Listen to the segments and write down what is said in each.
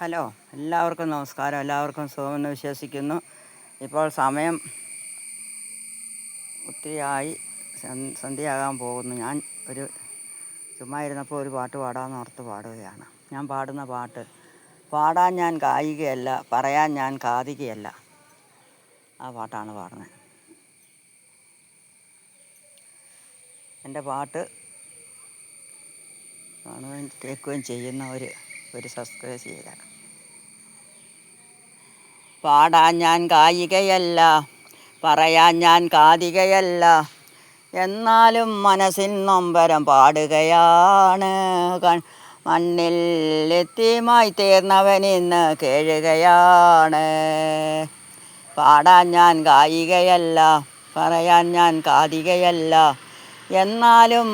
Hello, എല്ലാവർക്കും നമസ്കാരം. എല്ലാവർക്കും സുഖമെന്ന് വിശ്വസിക്കുന്നു. ഇപ്പോൾ സമയം ഒത്തിരിയായി, സന്ധ്യയാകാൻ പോകുന്നു. ഞാൻ ചുമ്മാ ഇരുന്നപ്പോൾ ഒരു പാട്ട് പാടാമെന്ന് ഓർത്ത് പാടുകയാണ്. ഞാൻ പാടുന്ന പാട്ട്, പാടാൻ ഞാൻ ഗായികയല്ല, പറയാൻ ഞാൻ കാതികയല്ല. ആ പാട്ടാണ് പാടുന്നത്. എൻ്റെ പാട്ട് കാണുകയും കേൾക്കുകയും ചെയ്യുന്നവർ ഒരു സബ്സ്ക്രൈബ് ചെയ്യണം. പാടാൻ ഞാൻ ഗായികയല്ല, പറയാൻ ഞാൻ കാതികയല്ല, എന്നാലും മനസ്സിൻ നൊമ്പരം പാടുകയാണ്. മണ്ണിൽ എത്തിയുമായി തീർന്നവനിന്ന് കേഴുകയാണ്. പാടാൻ ഞാൻ ഗായികയല്ല, പറയാൻ ഞാൻ കാതികയല്ല, എന്നാലും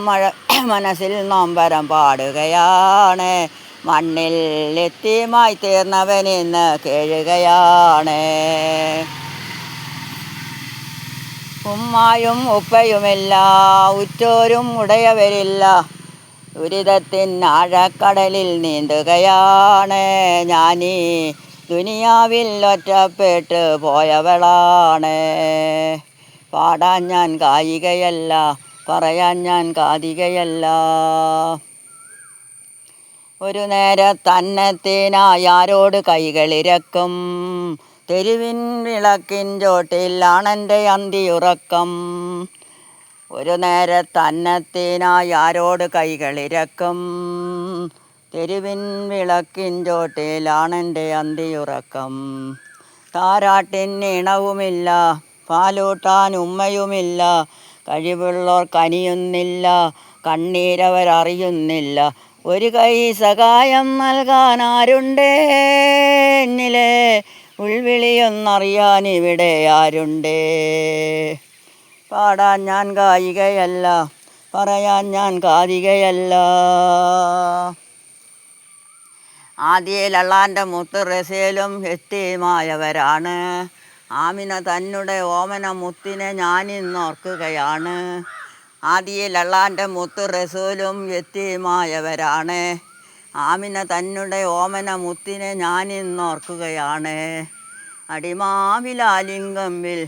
മനസ്സിൽ നൊമ്പരം പാടുകയാണ്. മണ്ണിൽ എത്തിയുമായി തീർന്നവനിന്ന് കേഴുകയാണ്. ഉമ്മായും ഉപ്പയുമില്ല, ഉറ്റോരും ഉടയവരില്ല, ദുരിതത്തിൻ ആഴക്കടലിൽ നീന്തുകയാണ്. ഞാനീ ദുനിയാവിൽ ഒറ്റപ്പെട്ട് പോയവളാണ്. പാടാൻ ഞാൻ ഗായികയല്ല, പറയാൻ ഞാൻ കാതികയല്ല. ഒരു നേരത്തന്നത്തിനായി ആരോട് കൈകളിരക്കും, തെരുവിൻ വിളക്കിൻ ചോട്ടിലാണെൻ്റെ അന്തിയുറക്കം. ഒരു നേരത്തന്നത്തിനായി ആരോട് കൈകളിരക്കും, തെരുവിൻ വിളക്കിൻ ചോട്ടിലാണെൻ്റെ അന്തിയുറക്കം. താരാട്ടിൻ ഇണവുമില്ല, പാലൂട്ടാൻ ഉമ്മയുമില്ല, കഴിവുള്ളോർ കനിയുന്നില്ല, കണ്ണീരവരറിയുന്നില്ല. ഒരു കൈ സഹായം നൽകാൻ ആരുണ്ടേ എന്നിലെ, ഉൾവിളിയൊന്നറിയാൻ ഇവിടെ ആരുണ്ടേ. പാടാൻ ഞാൻ ഗായികയല്ല, പറയാൻ ഞാൻ കാതികയല്ല. ആദിയിൽ അള്ളാൻ്റെ മുത്ത് റസൂലും യതീമായവരാണ്. ആമിന തന്നെ ഓമന മുത്തിനെ ഞാനിന്നോർക്കുകയാണ്. ആദിയിൽ അള്ളാൻ്റെ മുത്ത് റസൂലും യതീമായവരാണ്. ആമിന തന്നെ ഓമന മുത്തിനെ ഞാനിന്നോർക്കുകയാണ്. അടിമാവിലാലിംഗമ്പിൽ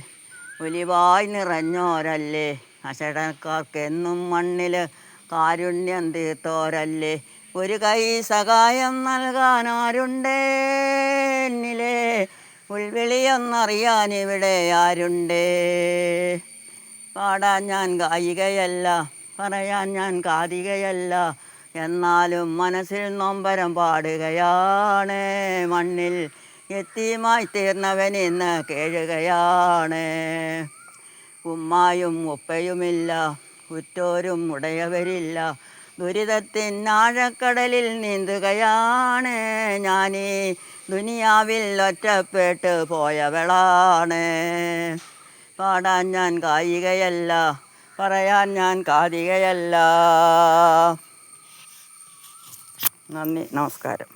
ഒലിവായി നിറഞ്ഞോരല്ലേ, അശരണക്കാർക്കെന്നും മണ്ണിൽ കാരുണ്യം തീർത്തോരല്ലേ. ഒരു കൈ സഹായം നൽകാൻ ആരുണ്ടേ എന്നിലെ, ഉൾവിളിയൊന്നറിയാൻ ഇവിടെ ആരുണ്ടേ. പാടാൻ ഞാൻ ഗായികയല്ല, പറയാൻ ഞാൻ കാതികയല്ല, എന്നാലും മനസ്സിൽ നൊമ്പരം പാടുകയാണ്. മണ്ണിൽ യതീമായി തീർന്നവനിന്ന് കേഴുകയാണ്. ഉമ്മായും ഉപ്പയുമില്ല, ഉറ്റോരും ഉടയവരില്ല, ദുരിതത്തിൻ ആഴക്കടലിൽ നീന്തുകയാണ്. ഞാനീ ദുനിയാവിൽ ഒറ്റപ്പെട്ട് പോയവളാണ്. പാടാൻ ഞാൻ ഗായികയല്ല, പറയാൻ ഞാൻ കാതികയല്ല. നന്ദി, നമസ്കാരം.